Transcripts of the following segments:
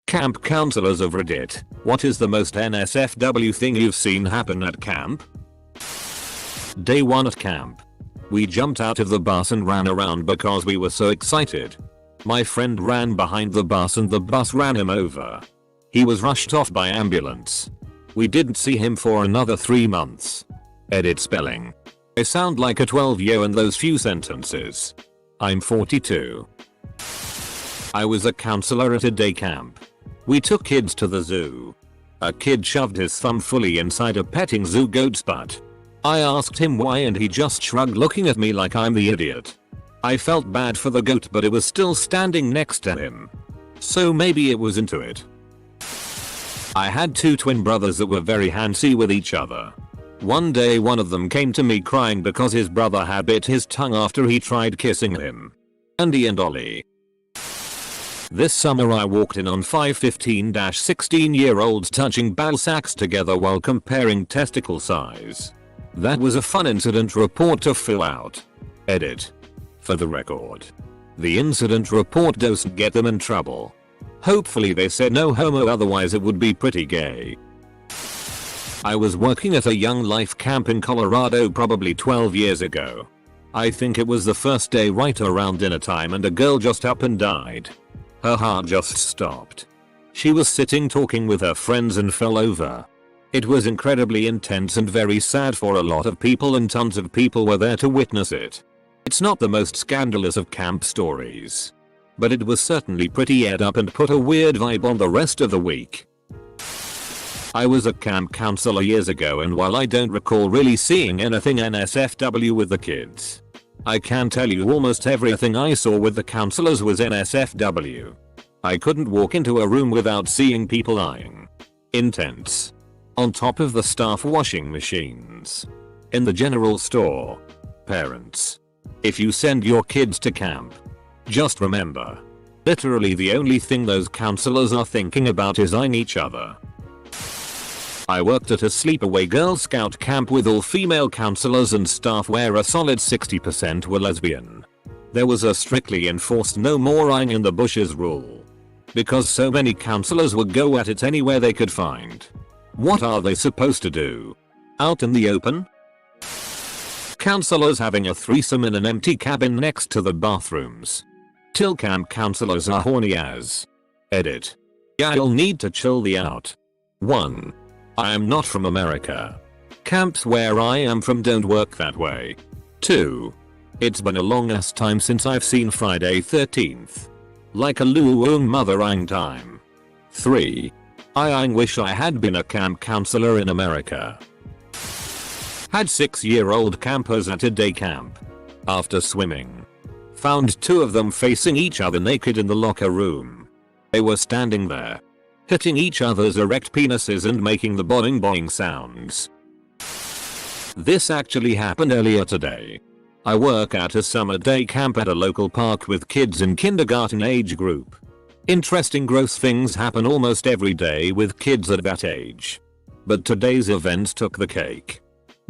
Camp counselors of Reddit, what is the most NSFW thing you've seen happen at camp? Day 1 at camp. We jumped out of the bus and ran around because we were so excited. My friend ran behind the bus and the bus ran him over. He was rushed off by ambulance. We didn't see him for another 3 months. Edit spelling. I sound like a 12-year in those few sentences. I'm 42. I was a counselor at a day camp. We took kids to the zoo. A kid shoved his thumb fully inside a petting zoo goat's butt. I asked him why and he just shrugged, looking at me like I'm the idiot. I felt bad for the goat, but it was still standing next to him. So maybe it was into it. I had 2 twin brothers that were very handsy with each other. One day one of them came to me crying because his brother had bit his tongue after he tried kissing him. Andy and Ollie. This summer I walked in on 5 15-16-year-olds touching ball sacks together while comparing testicle size. That was a fun incident report to fill out. Edit. For the record. The incident report doesn't get them in trouble. Hopefully they said no homo, otherwise it would be pretty gay. I was working at a Young Life camp in Colorado probably 12 years ago. I think it was the first day right around dinner time and a girl just up and died. Her heart just stopped. She was sitting talking with her friends and fell over. It was incredibly intense and very sad for a lot of people, and tons of people were there to witness it. It's not the most scandalous of camp stories, but it was certainly pretty ed up and put a weird vibe on the rest of the week. I was a camp counselor years ago, and while I don't recall really seeing anything NSFW with the kids, I can tell you almost everything I saw with the counselors was NSFW. I couldn't walk into a room without seeing people eyeing. Intense. On top of the staff washing machines. In the general store. Parents. If you send your kids to camp, just remember, literally the only thing those counselors are thinking about is eyeing each other. I worked at a sleepaway Girl Scout camp with all female counselors and staff where a solid 60% were lesbian. There was a strictly enforced no more eyeing in the bushes rule. Because so many counselors would go at it anywhere they could find. What are they supposed to do? Out in the open? Counselors having a threesome in an empty cabin next to the bathrooms. Till camp counselors are horny as. Edit. Yeah, you'll need to chill the out. 1. I am not from America. Camps where I am from don't work that way. 2. It's been a long ass time since I've seen Friday 13th. Like a luong mother-ang time. 3. I wish I had been a camp counselor in America. Had 6-year-old campers at a day camp. After swimming. Found 2 of them facing each other naked in the locker room. They were standing there, hitting each other's erect penises and making the boing boing sounds. This actually happened earlier today. I work at a summer day camp at a local park with kids in kindergarten age group. Interesting gross things happen almost every day with kids at that age. But today's event took the cake.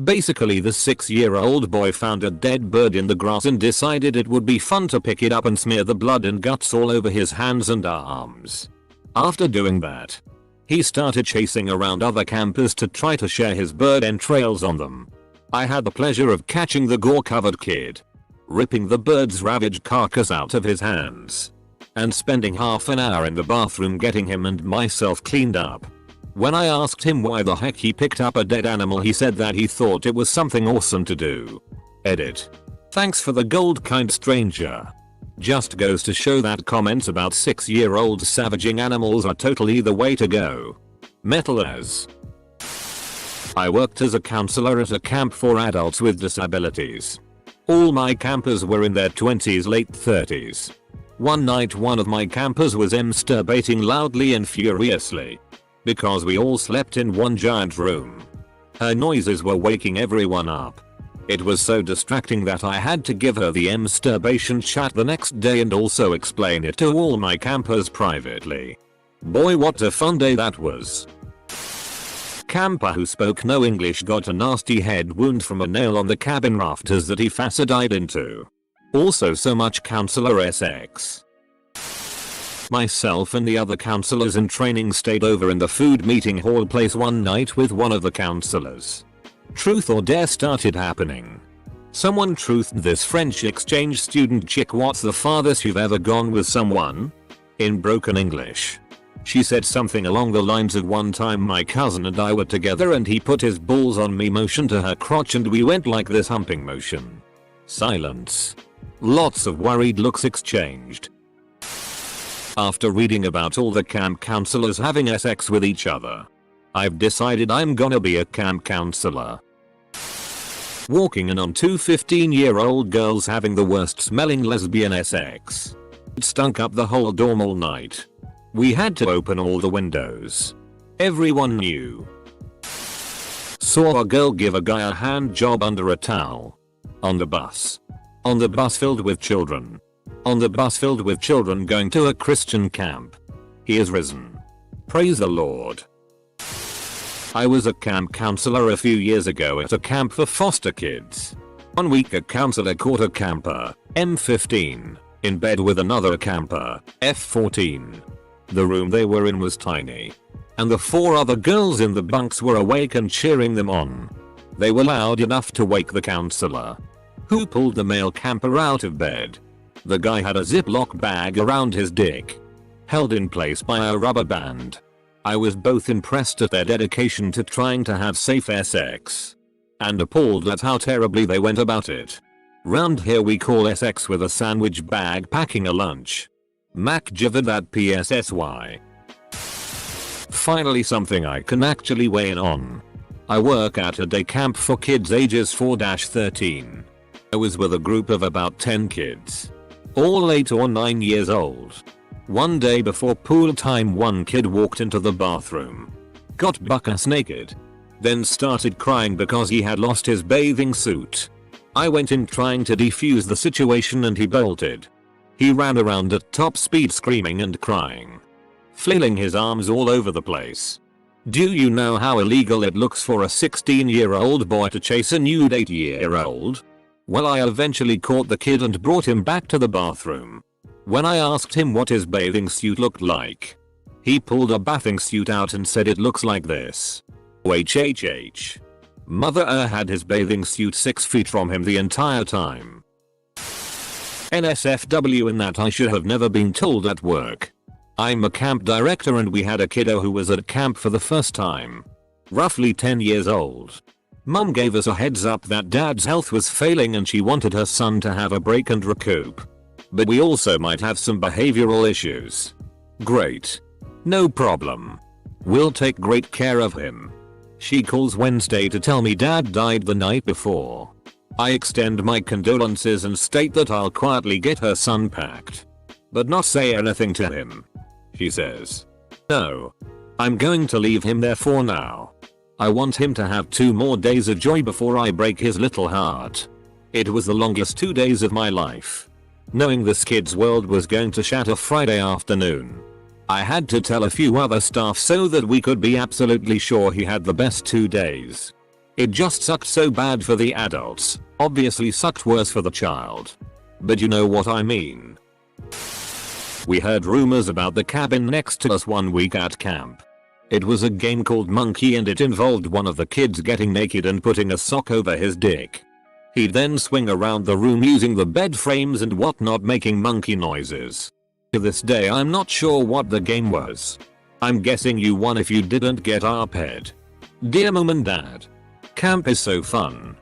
Basically, the 6-year-old boy found a dead bird in the grass and decided it would be fun to pick it up and smear the blood and guts all over his hands and arms. After doing that, he started chasing around other campers to try to share his bird entrails on them. I had the pleasure of catching the gore-covered kid, ripping the bird's ravaged carcass out of his hands, and spending half an hour in the bathroom getting him and myself cleaned up. When I asked him why the heck he picked up a dead animal, he said that he thought it was something awesome to do. Edit. Thanks for the gold, kind stranger. Just goes to show that comments about 6-year-olds savaging animals are totally the way to go. Metal as. I worked as a counselor at a camp for adults with disabilities. All my campers were in their 20s, late 30s. One night one of my campers was masturbating loudly and furiously. Because we all slept in one giant room. Her noises were waking everyone up. It was so distracting that I had to give her the masturbation chat the next day and also explain it to all my campers privately. Boy, what a fun day that was. Camper who spoke no English got a nasty head wound from a nail on the cabin rafters that he died into. Also so much counselor SX. Myself and the other counselors in training stayed over in the food meeting hall place one night with one of the counselors. Truth or dare started happening. Someone truthed this French exchange student chick, "What's the farthest you've ever gone with someone?" in broken English. She said something along the lines of, "One time my cousin and I were together and he put his balls on me," motion to her crotch, "and we went like this, humping motion." Silence. Lots of worried looks exchanged. After reading about all the camp counselors having sex with each other, I've decided I'm gonna be a camp counselor. Walking in on two 15-year-old girls having the worst smelling lesbian sex. It stunk up the whole dorm all night. We had to open all the windows. Everyone knew. Saw a girl give a guy a hand job under a towel. On the bus. On the bus filled with children. On the bus filled with children going to a Christian camp. He is risen. Praise the Lord. I was a camp counselor a few years ago at a camp for foster kids. One week a counselor caught a camper, M15, in bed with another camper, F14. The room they were in was tiny. And the 4 other girls in the bunks were awake and cheering them on. They were loud enough to wake the counselor, who pulled the male camper out of bed. The guy had a Ziploc bag around his dick, held in place by a rubber band. I was both impressed at their dedication to trying to have safe sex, and appalled at how terribly they went about it. Round here we call sex with a sandwich bag packing a lunch. Mac jivered that PSSY. Finally something I can actually weigh in on. I work at a day camp for kids ages 4-13. I was with a group of about 10 kids, all 8 or 9 years old. One day before pool time, one kid walked into the bathroom, got buck-ass naked, then started crying because he had lost his bathing suit. I went in trying to defuse the situation and he bolted. He ran around at top speed screaming and crying, flailing his arms all over the place. Do you know how illegal it looks for a 16-year-old boy to chase a nude 8-year-old? Well, I eventually caught the kid and brought him back to the bathroom. When I asked him what his bathing suit looked like, he pulled a bathing suit out and said, "It looks like this." HHH. Mother had his bathing suit 6 feet from him the entire time. NSFW in that I should have never been told at work. I'm a camp director and we had a kiddo who was at camp for the first time. Roughly 10 years old. Mum gave us a heads up that dad's health was failing and she wanted her son to have a break and recoup. But we also might have some behavioral issues. Great. No problem. We'll take great care of him. She calls Wednesday to tell me dad died the night before. I extend my condolences and state that I'll quietly get her son packed, but not say anything to him. She says, "No. I'm going to leave him there for now. I want him to have 2 more days of joy before I break his little heart." It was the longest 2 days of my life. Knowing this kid's world was going to shatter Friday afternoon, I had to tell a few other staff so that we could be absolutely sure he had the best 2 days. It just sucked so bad for the adults, obviously sucked worse for the child. But you know what I mean. We heard rumors about the cabin next to us one week at camp. It was a game called Monkey and it involved one of the kids getting naked and putting a sock over his dick. He'd then swing around the room using the bed frames and whatnot, making monkey noises. To this day I'm not sure what the game was. I'm guessing you won if you didn't get ARPed. Dear mum and dad. Camp is so fun.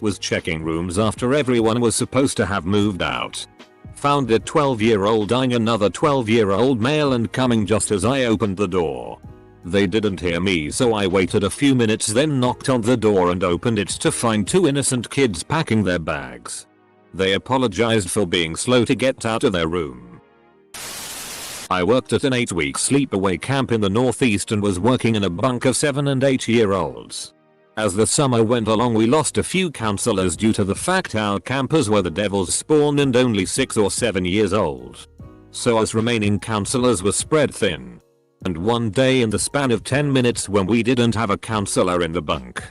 Was checking rooms after everyone was supposed to have moved out. Found a 12-year-old eyeing another 12-year-old male and coming just as I opened the door. They didn't hear me, so I waited a few minutes, then knocked on the door and opened it to find 2 innocent kids packing their bags. They apologized for being slow to get out of their room. I worked at an 8-week sleepaway camp in the Northeast and was working in a bunk of 7 and 8-year-olds. As the summer went along, we lost a few counselors due to the fact our campers were the devil's spawn and only 6 or 7 years old. So us remaining counselors were spread thin. And one day in the span of 10 minutes when we didn't have a counselor in the bunk,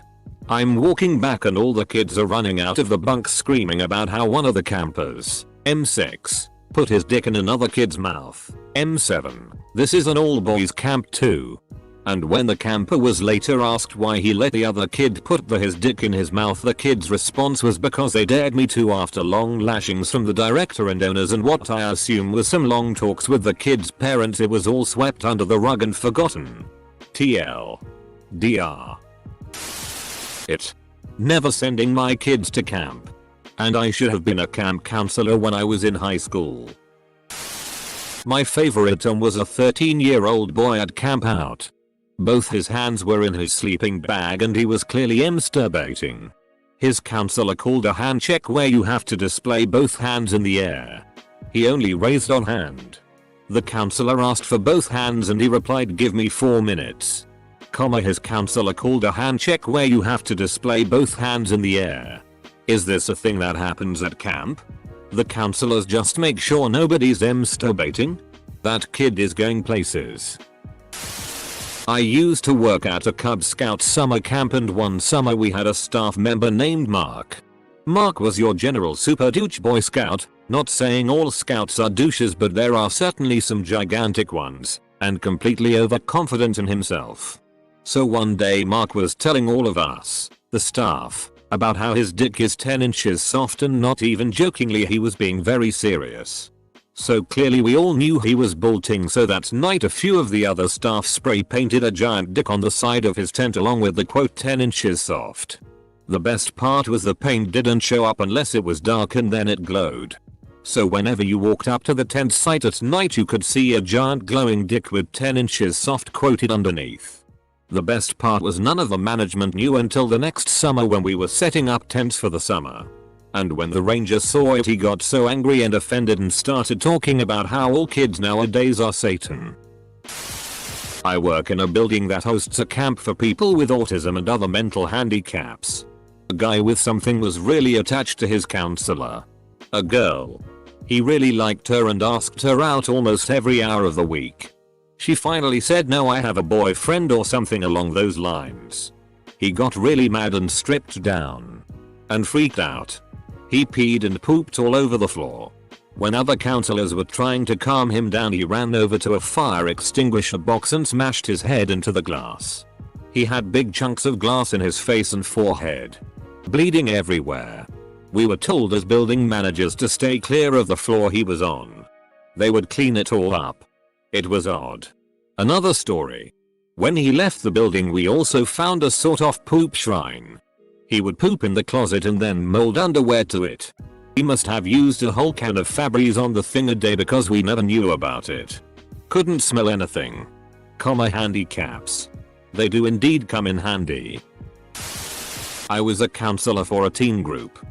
I'm walking back and all the kids are running out of the bunk screaming about how one of the campers, M6, Put his dick in another kid's mouth. M7. This is an all boys camp too. And when the camper was later asked why he let the other kid put his dick in his mouth, the kid's response was because they dared me to after long lashings from the director and owners and what I assume was some long talks with the kid's parents. It was all swept under the rug and forgotten. TL. DR. It. Never sending my kids to camp. And I should have been a camp counselor when I was in high school. My favorite was a 13-year-old boy at camp out. Both his hands were in his sleeping bag and he was clearly masturbating. His counselor called a hand check where you have to display both hands in the air. He only raised one hand. The counselor asked for both hands and he replied, "Give me 4 minutes." His counselor called a hand check where you have to display both hands in the air. Is this a thing that happens at camp? The counselors just make sure nobody's masturbating? That kid is going places. I used to work at a Cub Scout summer camp and one summer we had a staff member named Mark. Mark was your general super douche Boy Scout, not saying all scouts are douches but there are certainly some gigantic ones, and completely overconfident in himself. So one day Mark was telling all of us, the staff, about how his dick is 10 inches soft and not even jokingly, he was being very serious. So clearly we all knew he was bolting, so that night a few of the other staff spray painted a giant dick on the side of his tent along with the quote 10 inches soft. The best part was the paint didn't show up unless it was dark and then it glowed. So whenever you walked up to the tent site at night you could see a giant glowing dick with 10 inches soft quoted underneath. The best part was none of the management knew until the next summer when we were setting up tents for the summer. And when the ranger saw it he got so angry and offended and started talking about how all kids nowadays are Satan. I work in a building that hosts a camp for people with autism and other mental handicaps. A guy with something was really attached to his counselor. A girl. He really liked her and asked her out almost every hour of the week. She finally said no, I have a boyfriend or something along those lines. He got really mad and stripped down. And freaked out. He peed and pooped all over the floor. When other counselors were trying to calm him down he ran over to a fire extinguisher box and smashed his head into the glass. He had big chunks of glass in his face and forehead. Bleeding everywhere. We were told as building managers to stay clear of the floor he was on. They would clean it all up. It was odd. Another story. When he left the building we also found a sort of poop shrine. He would poop in the closet and then mold underwear to it. He must have used a whole can of Febreze on the thing a day because we never knew about it. Couldn't smell anything. Handicaps. They do indeed come in handy. I was a counselor for a teen group.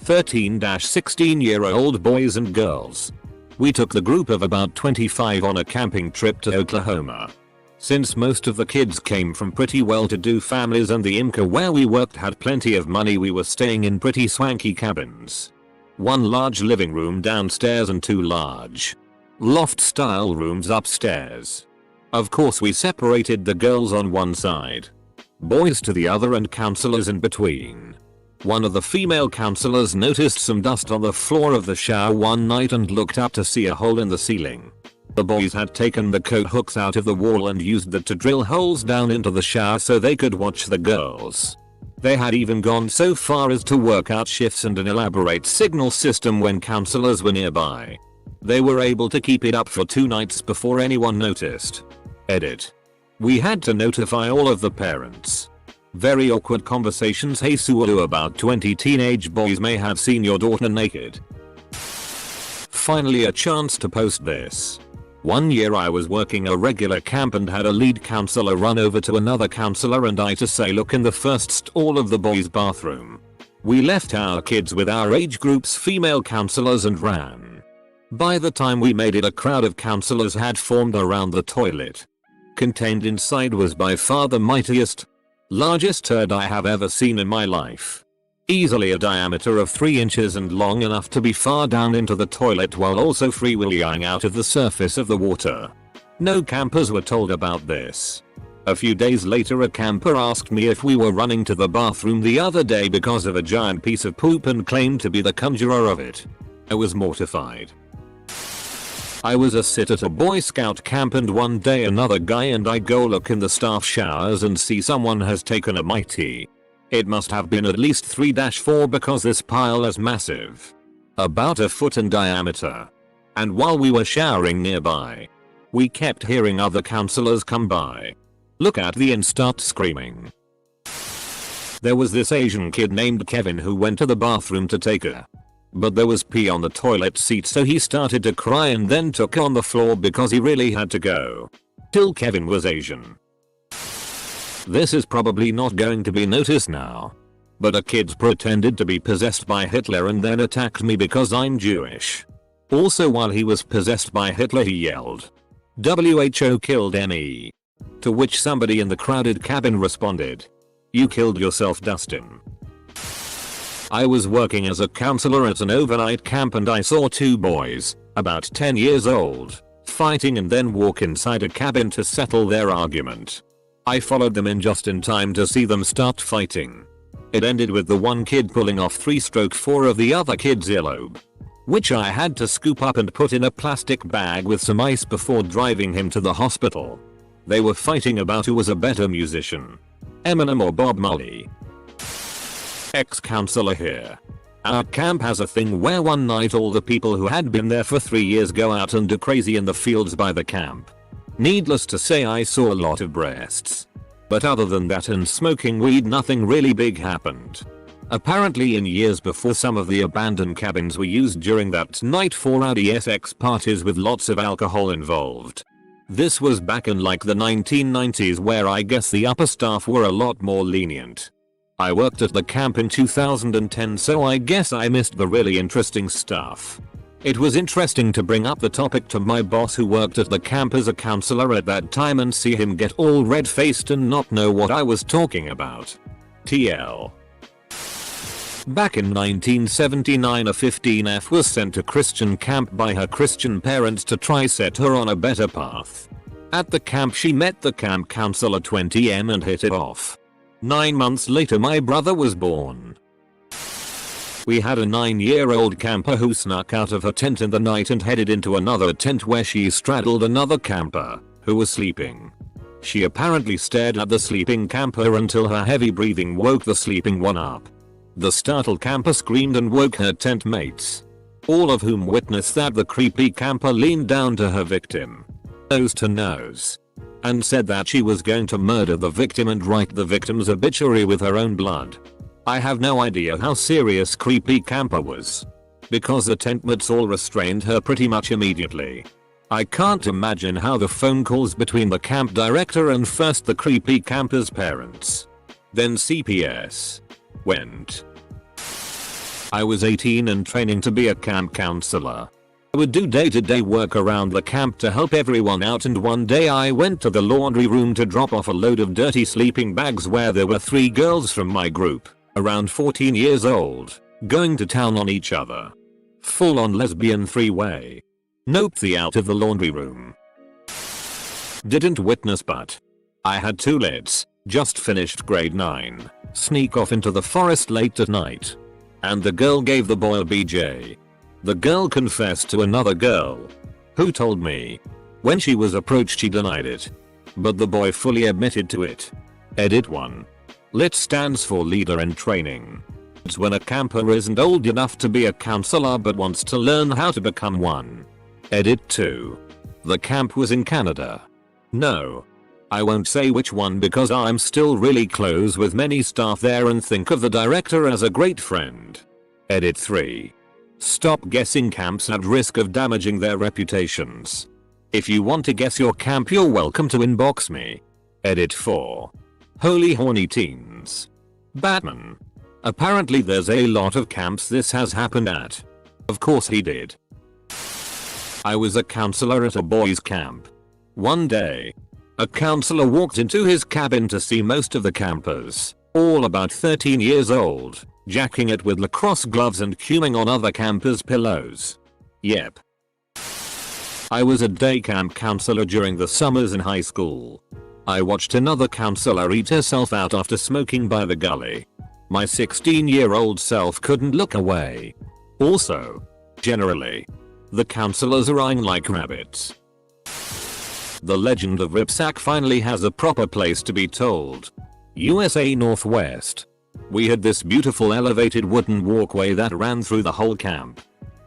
13-16-year-old boys and girls. We took the group of about 25 on a camping trip to Oklahoma. Since most of the kids came from pretty well-to-do families and the IMCA where we worked had plenty of money, we were staying in pretty swanky cabins. One large living room downstairs and 2 large loft-style rooms upstairs. Of course we separated the girls on one side, boys to the other and counselors in between. One of the female counselors noticed some dust on the floor of the shower one night and looked up to see a hole in the ceiling. The boys had taken the coat hooks out of the wall and used that to drill holes down into the shower so they could watch the girls. They had even gone so far as to work out shifts and an elaborate signal system when counselors were nearby. They were able to keep it up for 2 nights before anyone noticed. Edit. We had to notify all of the parents. Very awkward conversations. Hey Sulu, about 20 teenage boys may have seen your daughter naked. Finally a chance to post this. One year I was working a regular camp and had a lead counselor run over to another counselor and I to say look in the first stall of the boys' bathroom. We left our kids with our age group's female counselors and ran. By the time we made it a crowd of counselors had formed around the toilet. Contained inside was by far the mightiest, largest turd I have ever seen in my life. Easily a diameter of 3 inches and long enough to be far down into the toilet while also freewheeling out of the surface of the water. No campers were told about this. A few days later a camper asked me if we were running to the bathroom the other day because of a giant piece of poop and claimed to be the conjurer of it. I was mortified. I was a sit at a Boy Scout camp and one day another guy and I go look in the staff showers and see someone has taken a mighty. It must have been at least 3-4 because this pile is massive. About a foot in diameter. And while we were showering nearby, we kept hearing other counselors come by, look at the and start screaming. There was this Asian kid named Kevin who went to the bathroom to take a. But there was pee on the toilet seat so he started to cry and then took on the floor because he really had to go. Till Kevin was Asian. This is probably not going to be noticed now. But a kid pretended to be possessed by Hitler and then attacked me because I'm Jewish. Also while he was possessed by Hitler he yelled, "WHO killed me." To which somebody in the crowded cabin responded, "You killed yourself, Dustin." I was working as a counselor at an overnight camp and I saw two boys, about 10 years old, fighting and then walk inside a cabin to settle their argument. I followed them in just in time to see them start fighting. It ended with the one kid pulling off 3/4 of the other kid's earlobe, which I had to scoop up and put in a plastic bag with some ice before driving him to the hospital. They were fighting about who was a better musician, Eminem or Bob Marley. Ex-counselor here. Our camp has a thing where one night all the people who had been there for 3 years go out and do crazy in the fields by the camp. Needless to say I saw a lot of breasts. But other than that and smoking weed nothing really big happened. Apparently in years before some of the abandoned cabins were used during that night for rowdy sex parties with lots of alcohol involved. This was back in like the 1990s where I guess the upper staff were a lot more lenient. I worked at the camp in 2010 so I guess I missed the really interesting stuff. It was interesting to bring up the topic to my boss who worked at the camp as a counselor at that time and see him get all red-faced and not know what I was talking about. TL. Back in 1979 a 15F was sent to Christian camp by her Christian parents to try set her on a better path. At the camp she met the camp counselor 20M and hit it off. 9 months later my brother was born. We had a 9-year-old camper who snuck out of her tent in the night and headed into another tent where she straddled another camper who was sleeping. She apparently stared at the sleeping camper until her heavy breathing woke the sleeping one up. The startled camper screamed and woke her tent mates, all of whom witnessed that the creepy camper leaned down to her victim, nose to nose, and said that she was going to murder the victim and write the victim's obituary with her own blood. I have no idea how serious creepy camper was, because the tent mates all restrained her pretty much immediately. I can't imagine how the phone calls between the camp director and first the creepy camper's parents, then CPS, went. I was 18 and training to be a camp counselor. I would do day-to-day work around the camp to help everyone out and one day I went to the laundry room to drop off a load of dirty sleeping bags where there were 3 girls from my group, around 14 years old, going to town on each other. Full on lesbian 3-way. Nope, the out of the laundry room. Didn't witness but I had 2 lids, just finished grade 9, sneak off into the forest late at night. And the girl gave the boy a BJ. The girl confessed to another girl, who told me. When she was approached she denied it. But the boy fully admitted to it. Edit 1. LIT stands for leader in training. It's when a camper isn't old enough to be a counselor but wants to learn how to become one. Edit 2. The camp was in Canada. No. I won't say which one because I'm still really close with many staff there and think of the director as a great friend. Edit 3. Stop guessing camps at risk of damaging their reputations. If you want to guess your camp you're welcome to inbox me. Edit 4. Holy horny teens. Batman. Apparently there's a lot of camps this has happened at. Of course he did. I was a counselor at a boys camp. One day, a counselor walked into his cabin to see most of the campers, all about 13 years old, jacking it with lacrosse gloves and cueing on other campers' pillows. Yep. I was a day camp counselor during the summers in high school. I watched another counselor eat herself out after smoking by the gully. My 16-year-old self couldn't look away. Also, generally, The counselors are eyeing like rabbits. The legend of Ripsack finally has a proper place to be told. USA Northwest. We had this beautiful elevated wooden walkway that ran through the whole camp.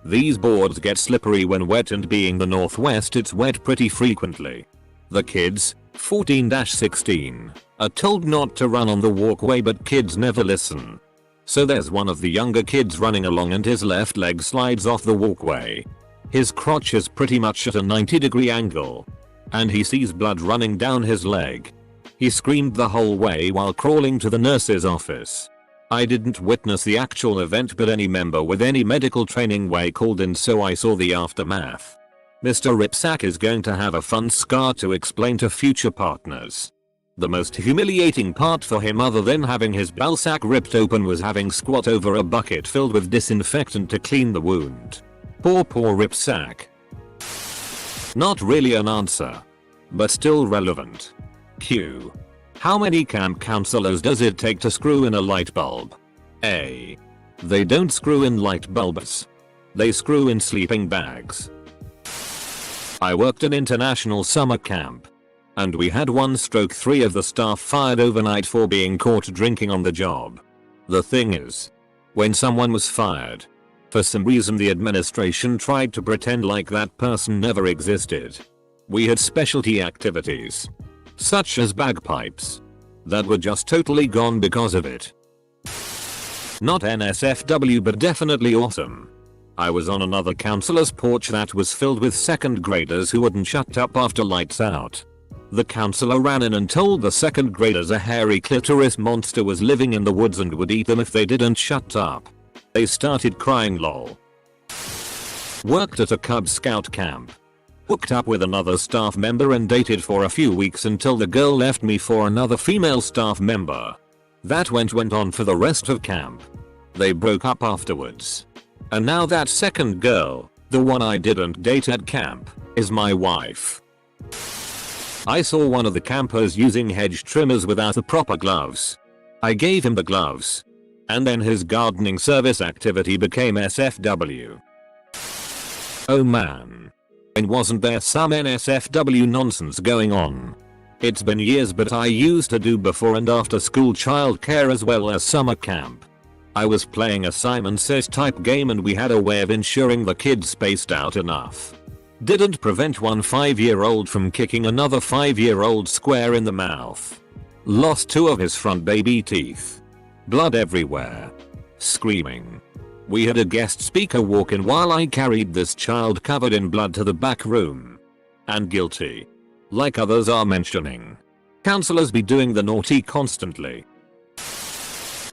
These boards get slippery when wet, and being the Northwest, it's wet pretty frequently. The kids, 14-16, are told not to run on the walkway, but kids never listen. So there's one of the younger kids running along and his left leg slides off the walkway. His crotch is pretty much at a 90-degree angle. And he sees blood running down his leg. He screamed the whole way while crawling to the nurse's office. I didn't witness the actual event, but any member with any medical training way called in, so I saw the aftermath. Mr. Ripsack is going to have a fun scar to explain to future partners. The most humiliating part for him, other than having his ballsack ripped open, was having squat over a bucket filled with disinfectant to clean the wound. Poor Ripsack. Not really an answer, but still relevant. Q. How many camp counselors does it take to screw in a light bulb? A. They don't screw in light bulbs. They screw in sleeping bags. I worked an international summer camp, and we had 1/3 of the staff fired overnight for being caught drinking on the job. The thing is, when someone was fired, for some reason the administration tried to pretend like that person never existed. We had specialty activities, such as bagpipes, that were just totally gone because of it. Not NSFW, but definitely awesome. I was on another counselor's porch that was filled with second graders who wouldn't shut up after lights out. The counselor ran in and told the second graders a hairy clitoris monster was living in the woods and would eat them if they didn't shut up. They started crying lol. Worked at a Cub Scout camp. Hooked up with another staff member and dated for a few weeks until the girl left me for another female staff member. That went on for the rest of camp. They broke up afterwards. And now that second girl, the one I didn't date at camp, is my wife. I saw one of the campers using hedge trimmers without the proper gloves. I gave him the gloves. And then his gardening service activity became SFW. Oh man. And wasn't there some NSFW nonsense going on? It's been years, but I used to do before and after school childcare as well as summer camp. I was playing a Simon Says type game, and we had a way of ensuring the kids spaced out enough. Didn't prevent one 5-year-old from kicking another 5-year-old square in the mouth. Lost 2 of his front baby teeth. Blood everywhere. Screaming. We had a guest speaker walk in while I carried this child covered in blood to the back room. And guilty. Like others are mentioning. Counselors be doing the naughty constantly.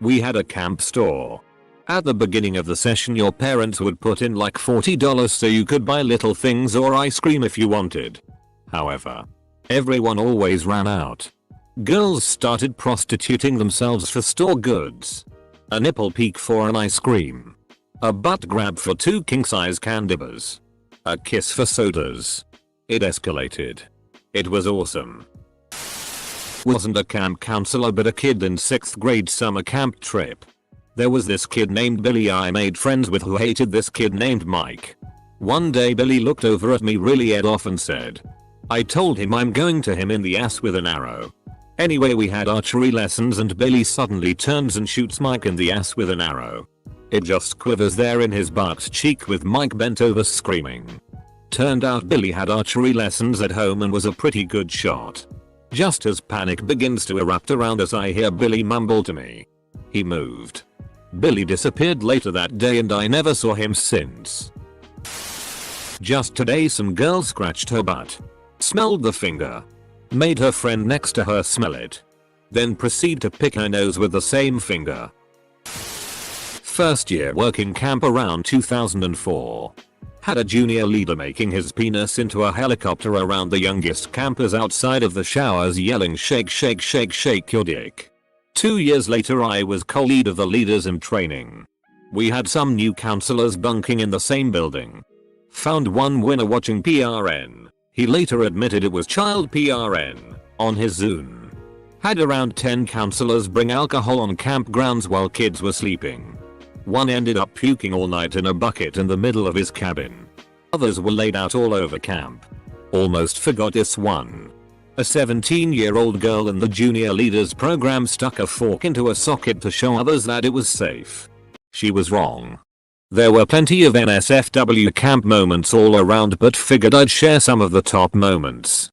We had a camp store. At the beginning of the session your parents would put in like $40 so you could buy little things or ice cream if you wanted. However, everyone always ran out. Girls started prostituting themselves for store goods. A nipple peek for an ice cream. A butt grab for 2 king-size candy bars. A kiss for sodas. It escalated. It was awesome. Wasn't a camp counselor but a kid in 6th grade summer camp trip. There was this kid named Billy I made friends with who hated this kid named Mike. One day Billy looked over at me really ed off and said, I told him I'm going to him in the ass with an arrow. Anyway, we had archery lessons and Billy suddenly turns and shoots Mike in the ass with an arrow. It just quivers there in his butt cheek with Mike bent over screaming. Turned out Billy had archery lessons at home and was a pretty good shot. Just as panic begins to erupt around us, I hear Billy mumble to me. He moved. Billy disappeared later that day and I never saw him since. Just today some girl scratched her butt. Smelled the finger. Made her friend next to her smell it. Then proceed to pick her nose with the same finger. First year working camp around 2004. Had a junior leader making his penis into a helicopter around the youngest campers outside of the showers yelling shake shake shake shake your dick. 2 years later I was co-lead of the leaders in training. We had some new counselors bunking in the same building. Found one winner watching PRN. He later admitted it was child PRN on his Zoom. Had around 10 counselors bring alcohol on campgrounds while kids were sleeping. One ended up puking all night in a bucket in the middle of his cabin. Others were laid out all over camp. Almost forgot this one. A 17-year-old girl in the junior leaders program stuck a fork into a socket to show others that it was safe. She was wrong. There were plenty of NSFW camp moments all around, but figured I'd share some of the top moments.